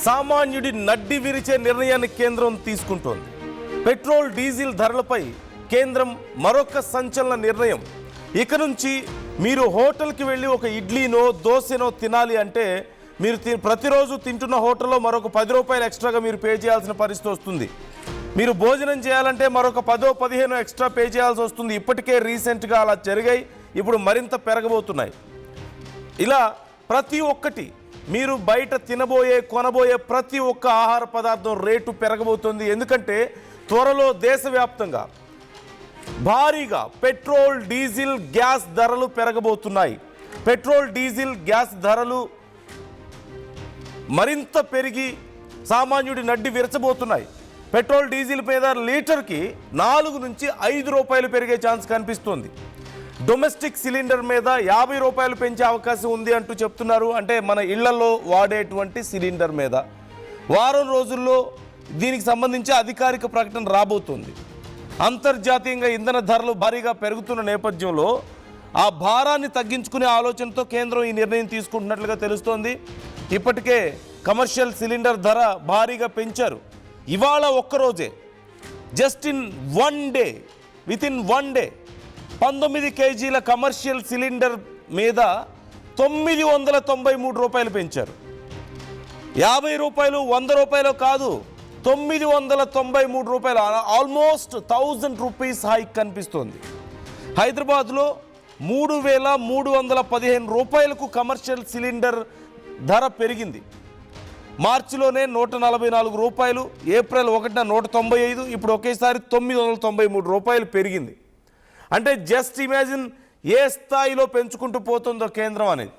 సామాన్యుడి నడ్డి విరిచే నిర్ణయాన్ని కేంద్రం తీసుకుంటోంది. పెట్రోల్ డీజిల్ ధరలపై కేంద్రం మరొక సంచలన నిర్ణయం. ఇక నుంచి మీరు హోటల్కి వెళ్ళి ఒక ఇడ్లీనో దోశనో తినాలి అంటే మీరు ప్రతిరోజు తింటున్న హోటల్లో మరొక 10 రూపాయలు ఎక్స్ట్రాగా మీరు పే చేయాల్సిన పరిస్థితి వస్తుంది. మీరు భోజనం చేయాలంటే మరొక 10-15 ఎక్స్ట్రా పే చేయాల్సి వస్తుంది. ఇప్పటికే రీసెంట్గా అలా జరిగాయి, ఇప్పుడు మరింత పెరగబోతున్నాయి. ఇలా ప్రతి ఒక్కటి మీరు బయట కొనబోయే ప్రతి ఒక్క ఆహార పదార్థం రేటు పెరగబోతుంది. ఎందుకంటే త్వరలో దేశవ్యాప్తంగా భారీగా పెట్రోల్ డీజిల్ గ్యాస్ ధరలు పెరగబోతున్నాయి. పెట్రోల్ డీజిల్ గ్యాస్ ధరలు మరింత పెరిగి సామాన్యుడి నడ్డి విరచబోతున్నాయి. పెట్రోల్ డీజిల్ మీద లీటర్కి 4 నుంచి 5 రూపాయలు పెరిగే ఛాన్స్ కనిపిస్తుంది. డొమెస్టిక్ సిలిండర్ మీద 50 రూపాయలు పెంచే అవకాశం ఉంది అంటూ చెప్తున్నారు. అంటే మన ఇళ్లలో వాడేటువంటి సిలిండర్ మీద వారం రోజుల్లో దీనికి సంబంధించి అధికారిక ప్రకటన రాబోతుంది. అంతర్జాతీయంగా ఇంధన ధరలు భారీగా పెరుగుతున్న నేపథ్యంలో ఆ భారాన్ని తగ్గించుకునే ఆలోచనతో కేంద్రం ఈ నిర్ణయం తీసుకుంటున్నట్లుగా తెలుస్తోంది. ఇప్పటికే కమర్షియల్ సిలిండర్ ధర భారీగా పెంచారు. ఇవాళ ఒక్కరోజే వితిన్ వన్ డే 19 కేజీల కమర్షియల్ సిలిండర్ మీద 993 రూపాయలు పెంచారు. 50 రూపాయలు 100 రూపాయలు కాదు, 993 రూపాయలు, ఆల్మోస్ట్ 1000 రూపీస్ హైక్ కనిపిస్తోంది. హైదరాబాద్లో 3315 రూపాయలకు కమర్షియల్ సిలిండర్ ధర పెరిగింది. మార్చిలోనే 144 రూపాయలు, ఏప్రిల్ 1న 195, ఇప్పుడు ఒకేసారి 993 రూపాయలు పెరిగింది. అంటే జస్ట్ ఇమాజిన్ ఏ స్థాయిలో పెంచుకుంటూ పోతుందో కేంద్రం అనేది.